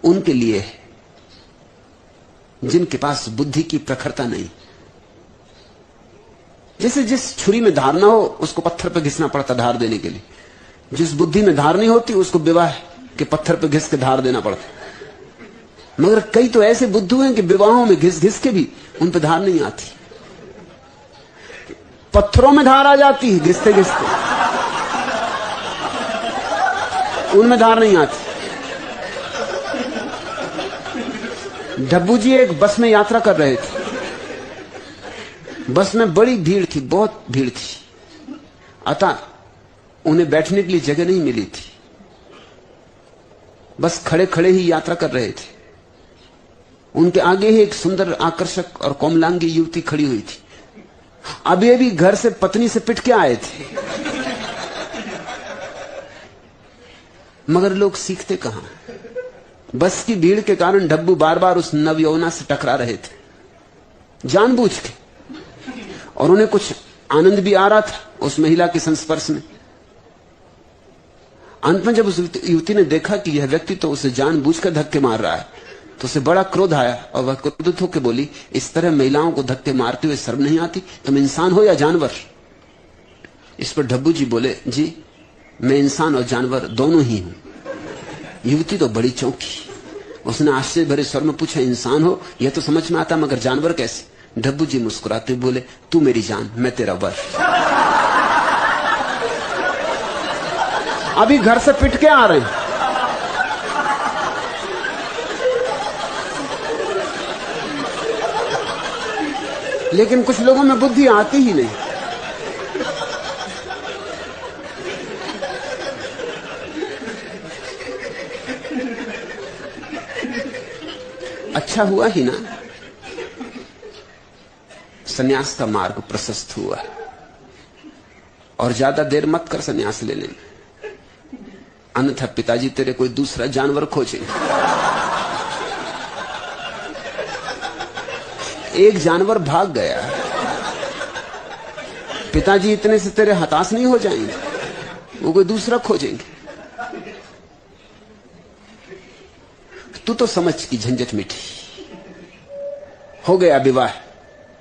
उनके लिए है जिनके पास बुद्धि की प्रखरता नहीं। जैसे जिस छुरी में धार ना हो उसको पत्थर पर घिसना पड़ता धार देने के लिए, जिस बुद्धि में धार नहीं होती उसको विवाह के पत्थर पर घिस के धार देना पड़ता। मगर कई तो ऐसे बुद्धू हैं कि विवाहों में घिस घिस के भी उन पर धार नहीं आती, पत्थरों में धार आ जाती है घिसते घिसते, उनमें धार नहीं आती। डब्बू जी एक बस में यात्रा कर रहे थे। बस में बड़ी भीड़ थी, बहुत भीड़ थी, अतः उन्हें बैठने के लिए जगह नहीं मिली थी। बस खड़े खड़े ही यात्रा कर रहे थे। उनके आगे ही एक सुंदर आकर्षक और कोमलांगी युवती खड़ी हुई थी। अभी अभी घर से पत्नी से पिट के आए थे, मगर लोग सीखते कहां। बस की भीड़ के कारण डब्बू बार बार उस नवयौवना से टकरा रहे थे जानबूझ के, और उन्हें कुछ आनंद भी आ रहा था उस महिला के संस्पर्श में। अंत में जब उस युवती ने देखा कि यह व्यक्ति तो उसे जानबूझकर धक्के मार रहा है, तो उसे बड़ा क्रोध आया और वह क्रोधित होकर बोली, इस तरह महिलाओं को धक्के मारते हुए शर्म नहीं आती? तुम इंसान हो या जानवर? इस पर डब्बू जी बोले, जी मैं इंसान और जानवर दोनों ही हूं। युवती तो बड़ी चौंकी। उसने आश्चर्य भरे स्वर में पूछा, इंसान हो यह तो समझ में आता, मगर जानवर कैसे? डब्बू जी मुस्कुराते बोले, तू मेरी जान, मैं तेरा वर। अभी घर से पिट के आ रहे हैं। लेकिन कुछ लोगों में बुद्धि आती ही नहीं। अच्छा हुआ ही ना सन्यास का मार्ग प्रशस्त हुआ, और ज्यादा देर मत कर सन्यास ले लेना, अन्यथा पिताजी तेरे कोई दूसरा जानवर खोजेंगे। एक जानवर भाग गया, पिताजी इतने से तेरे हताश नहीं हो जाएंगे, वो कोई दूसरा खोजेंगे। तू तो समझ की झंझट मिटी, हो गया विवाह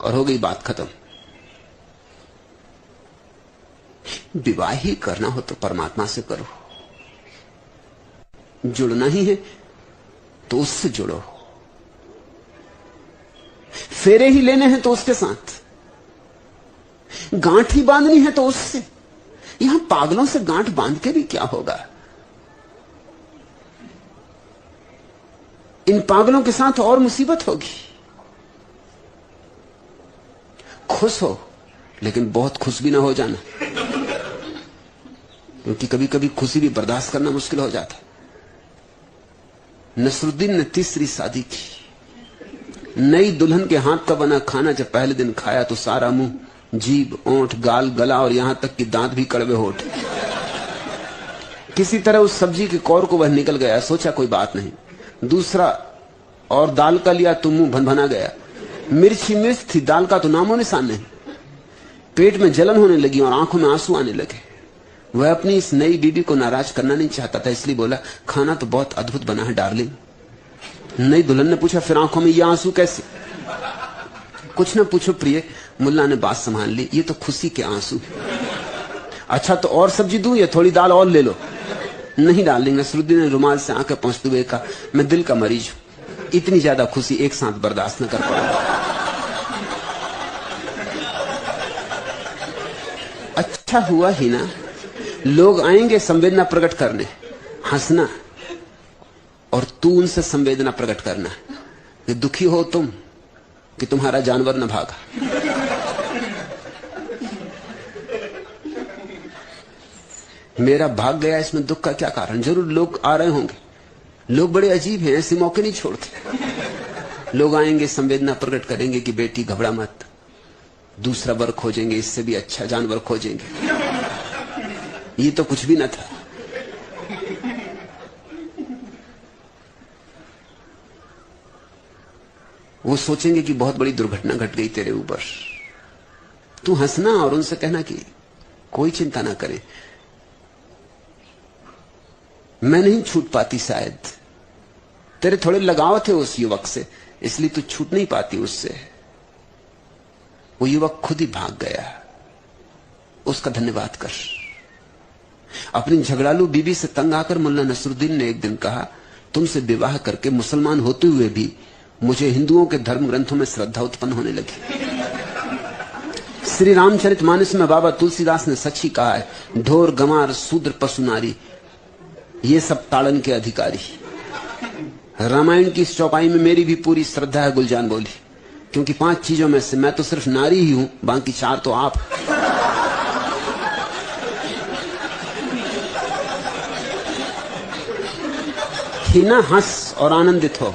और हो गई बात खत्म। विवाह ही करना हो तो परमात्मा से करो, जुड़ना ही है तो उससे जुड़ो, फेरे ही लेने हैं तो उसके साथ, गांठ ही बांधनी है तो उससे। यहां पागलों से गांठ बांध के भी क्या होगा? इन पागलों के साथ और मुसीबत होगी। खुश हो, लेकिन बहुत खुश भी ना हो जाना, क्योंकि कभी कभी खुशी भी बर्दाश्त करना मुश्किल हो जाता है। नसरुद्दीन ने तीसरी शादी की। नई दुल्हन के हाथ का बना खाना जब पहले दिन खाया तो सारा मुंह, जीभ, ओंठ, गाल, गला और यहां तक कि दांत भी कड़वे होठ। किसी तरह उस सब्जी के कौर को वह निकल गया। सोचा कोई बात नहीं। दूसरा और दाल का लिया तो मुंह भनभना गया। मिर्च ही मिर्च थी, दाल का तो नामो निशान नहीं। पेट में जलन होने लगी और आंखों में आंसू आने लगे। वह अपनी इस नई बीबी को नाराज करना नहीं चाहता था, इसलिए बोला, खाना तो बहुत अद्भुत बना है डार्लिंग। नई दुल्हन ने पूछा, फिर आंखों में ये आंसू कैसे? कुछ न पूछो प्रिय, मुल्ला ने बात संभाल ली, ये तो खुशी के आंसू। अच्छा तो और सब्जी दूं या थोड़ी दाल और ले लो? नहीं डार्लिंग, नसरुद्दीन ने रुमाल से आंखें पोंछते हुए कहा, मैं दिल का मरीज हूं, इतनी ज्यादा खुशी एक साथ बर्दाश्त न कर पाऊंगा। अच्छा हुआ ही ना, लोग आएंगे संवेदना प्रकट करने, हंसना, और तू उनसे संवेदना प्रकट करना कि दुखी हो तुम कि तुम्हारा जानवर न भागा। मेरा भाग गया, इसमें दुख का क्या कारण? जरूर लोग आ रहे होंगे। लोग बड़े अजीब हैं, ऐसे मौके नहीं छोड़ते। लोग आएंगे, संवेदना प्रकट करेंगे कि बेटी घबरा मत, दूसरा वर खोजेंगे, इससे भी अच्छा जानवर खोजेंगे। ये तो कुछ भी न था। वो सोचेंगे कि बहुत बड़ी दुर्घटना घट गई तेरे ऊपर। तू हंसना और उनसे कहना कि कोई चिंता ना करें, मैं नहीं छूट पाती शायद, तेरे थोड़े लगाव थे उस युवक से, इसलिए तू छूट नहीं पाती उससे। वो युवक खुद ही भाग गया, उसका धन्यवाद कर। अपनी झगड़ालू बीबी से तंग आकर मुल्ला नसरुद्दीन ने एक दिन कहा, तुमसे विवाह करके मुसलमान होते हुए भी मुझे हिंदुओं के धर्म ग्रंथों में श्रद्धा उत्पन्न होने लगी। श्री रामचरितमानस में बाबा तुलसीदास ने सच ही कहा है, ढोर गंवार शूद्र पशु नारी ये सब ताड़न के अधिकारी। रामायण की इस चौपाई में मेरी भी पूरी श्रद्धा है, गुलजान बोली, क्योंकि 5 चीजों में से मैं तो सिर्फ नारी ही हूं, बाकी 4 तो आप। हिना हंस और आनंदित हो,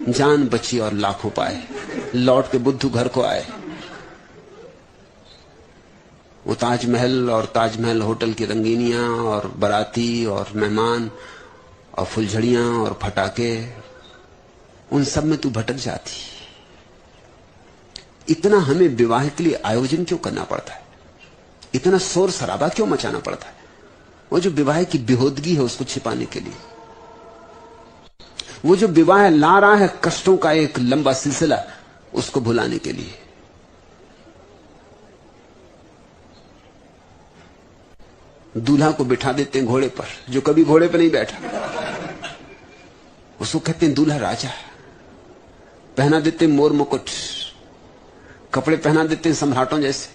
जान बची और लाखों पाए, लौट के बुद्धू घर को आए। वो ताजमहल और ताजमहल होटल की रंगीनियां और बाराती और मेहमान और फुलझड़ियां और फटाके, उन सब में तू भटक जाती। इतना हमें विवाह के लिए आयोजन क्यों करना पड़ता है, इतना शोर शराबा क्यों मचाना पड़ता है? वो जो विवाह की बेहूदगी है उसको छिपाने के लिए, वो जो विवाह ला रहा है कष्टों का एक लंबा सिलसिला, उसको भुलाने के लिए। दूल्हा को बिठा देते हैं घोड़े पर, जो कभी घोड़े पर नहीं बैठा, उसको कहते हैं दूल्हा राजा। पहना देते हैं मोर मुकुट, कपड़े पहना देते हैं सम्राटों जैसे,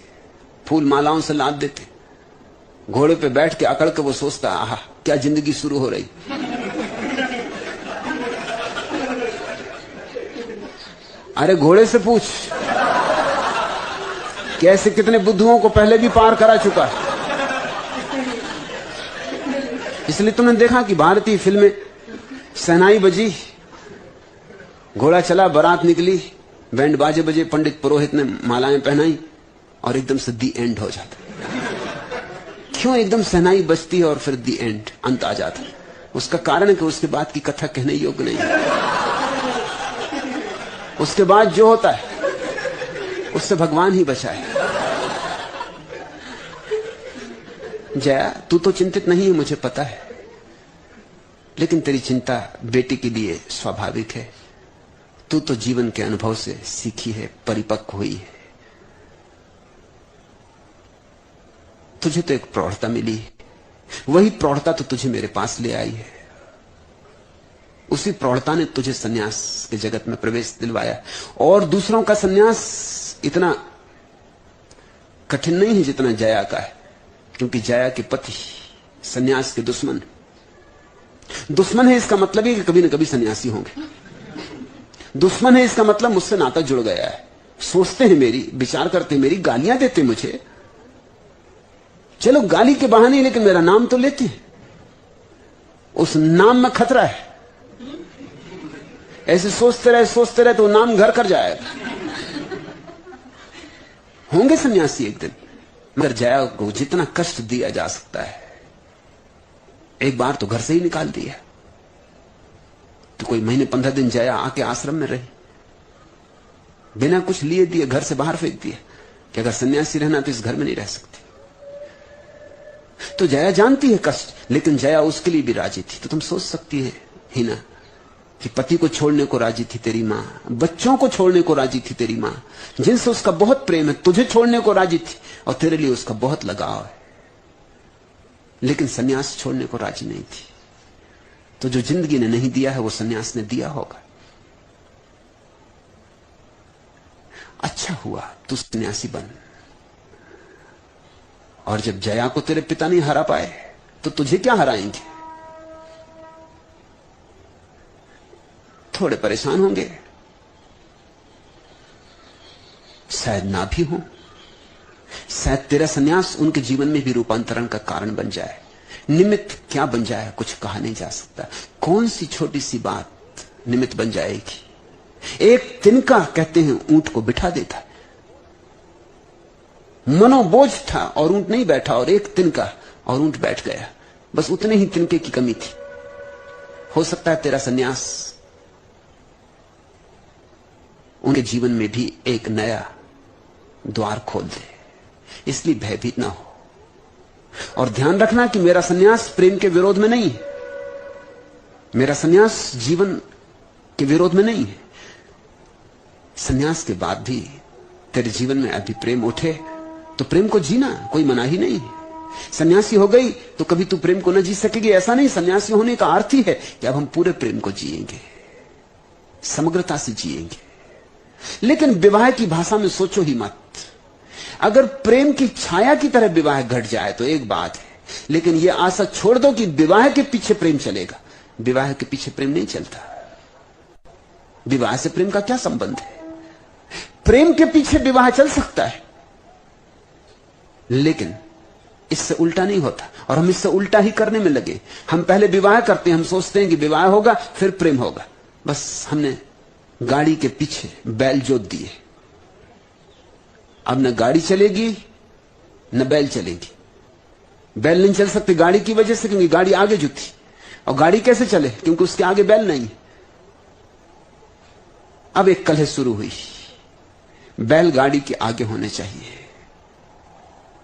फूल मालाओं से लाद देते। घोड़े पे बैठ के अकड़ के वो सोचता, आहा क्या जिंदगी शुरू हो रही। अरे घोड़े से पूछ कि ऐसे कितने बुद्धुओं को पहले भी पार करा चुका है। इसलिए तुमने देखा कि भारतीय फिल्में, शहनाई बजी, घोड़ा चला, बारात निकली, बैंड बाजे बजे, पंडित पुरोहित ने मालाएं पहनाई और एकदम से दी एंड हो जाता। क्यों एकदम शहनाई बजती है और फिर दी एंड, अंत आ जाता? उसका कारण है कि उसके बाद की कथा कहने योग्य नहीं है। उसके बाद जो होता है उससे भगवान ही बचाए। जया, तू तो चिंतित नहीं है मुझे पता है, लेकिन तेरी चिंता बेटी के लिए स्वाभाविक है। तू तो जीवन के अनुभव से सीखी है, परिपक्व हुई है। तुझे तो एक प्रौढ़ता मिली, वही प्रौढ़ता तो तुझे मेरे पास ले आई है। उसी प्रौढ़ता ने तुझे सन्यास के जगत में प्रवेश दिलवाया। और दूसरों का सन्यास इतना कठिन नहीं है जितना जया का है, क्योंकि जया के पति सन्यास के दुश्मन है। इसका मतलब है कि कभी न कभी सन्यासी होंगे। दुश्मन है इसका मतलब मुझसे नाता जुड़ गया है, सोचते हैं मेरी, विचार करते हैं मेरी, गालियां देते मुझे। चलो गाली के बहाने, लेकिन मेरा नाम तो लेते हैं। उस नाम में खतरा है। ऐसे सोचते रहे तो नाम घर कर जाएगा। होंगे सन्यासी एक दिन, मगर जया को जितना कष्ट दिया जा सकता है, एक बार तो घर से ही निकाल दिया। तो कोई महीने 15 दिन जया आके आश्रम में रही, बिना कुछ लिए दिए घर से बाहर फेंक दिया कि अगर सन्यासी रहना तो इस घर में नहीं रह सकती। तो जया जानती है कष्ट, लेकिन जया उसके लिए भी राजी थी। तो तुम सोच सकती है हिना कि पति को छोड़ने को राजी थी तेरी मां, बच्चों को छोड़ने को राजी थी तेरी मां, जिनसे उसका बहुत प्रेम है, तुझे छोड़ने को राजी थी और तेरे लिए उसका बहुत लगाव है, लेकिन सन्यास छोड़ने को राजी नहीं थी। तो जो जिंदगी ने नहीं दिया है वो सन्यास ने दिया होगा। अच्छा हुआ तू सन्यासी बन, और जब जया को तेरे पिता नहीं हरा पाए तो तुझे क्या हराएंगे? थोड़े परेशान होंगे, शायद ना भी हो। शायद तेरा सन्यास उनके जीवन में भी रूपांतरण का कारण बन जाए। निमित्त क्या बन जाए कुछ कहा नहीं जा सकता। कौन सी छोटी सी बात निमित्त बन जाएगी। एक तिनका कहते हैं ऊंट को बिठा देता। मनोबोझ था और ऊंट नहीं बैठा, और एक तिनका और ऊंट बैठ गया। बस उतने ही तिनके की कमी थी। हो सकता है तेरा सन्यास उनके जीवन में भी एक नया द्वार खोल दे, इसलिए भयभीत ना हो। और ध्यान रखना कि मेरा सन्यास प्रेम के विरोध में नहीं है। मेरा सन्यास जीवन के विरोध में नहीं है। सन्यास के बाद भी तेरे जीवन में अभी प्रेम उठे तो प्रेम को जीना कोई मना ही नहीं है। सन्यासी हो गई तो कभी तू प्रेम को न जी सकेगी, ऐसा नहीं। सन्यासी होने का अर्थ ही है कि अब हम पूरे प्रेम को जिएंगे, समग्रता से जिएंगे। लेकिन विवाह की भाषा में सोचो ही मत। अगर प्रेम की छाया की तरह विवाह घट जाए तो एक बात है, लेकिन यह आशा छोड़ दो कि विवाह के पीछे प्रेम चलेगा। विवाह के पीछे प्रेम नहीं चलता। विवाह से प्रेम का क्या संबंध है? प्रेम के पीछे विवाह चल सकता है, लेकिन इससे उल्टा नहीं होता। और हम इससे उल्टा ही करने में लगे। हम पहले विवाह करते हैं, हम सोचते हैं कि विवाह होगा फिर प्रेम होगा। बस हमने गाड़ी के पीछे बैल जोत दिए। अब न गाड़ी चलेगी न बैल चलेगी। बैल नहीं चल सकती गाड़ी की वजह से, क्योंकि गाड़ी आगे जुती। और गाड़ी कैसे चले? क्योंकि उसके आगे बैल नहीं। अब एक कलह शुरू हुई। बैल गाड़ी के आगे होने चाहिए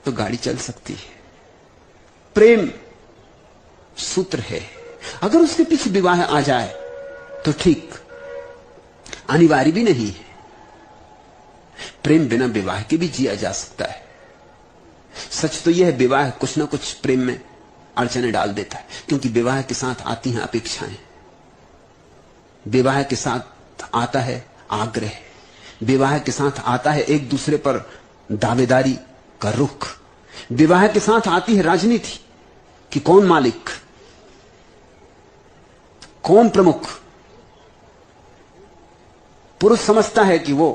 तो गाड़ी चल सकती है। प्रेम सूत्र है, अगर उसके पीछे विवाह आ जाए तो ठीक, अनिवार्य भी नहीं है। प्रेम बिना विवाह के भी जिया जा सकता है। सच तो यह है, विवाह कुछ ना कुछ प्रेम में अड़चने डाल देता है, क्योंकि विवाह के साथ आती हैं अपेक्षाएं, विवाह के साथ आता है आग्रह, विवाह के साथ आता है एक दूसरे पर दावेदारी का रुख, विवाह के साथ आती है राजनीति कि कौन मालिक, कौन प्रमुख। पुरुष समझता है कि वो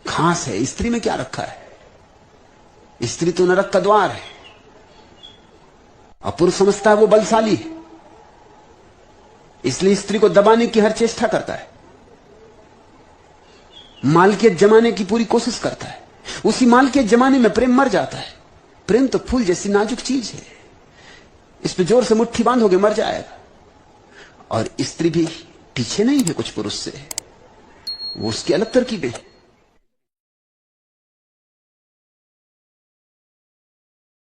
खास है, स्त्री में क्या रखा है, स्त्री तो नरक का द्वार है। और पुरुष समझता है वो बलशाली है, इसलिए स्त्री को दबाने की हर चेष्टा करता है, मालकियत जमाने की पूरी कोशिश करता है। उसी मालकियत जमाने में प्रेम मर जाता है। प्रेम तो फूल जैसी नाजुक चीज है, इस पे जोर से मुट्ठी बांधोगे मर जाएगा। और स्त्री भी पीछे नहीं है कुछ पुरुष से, वो उसकी अलग तरकीब है।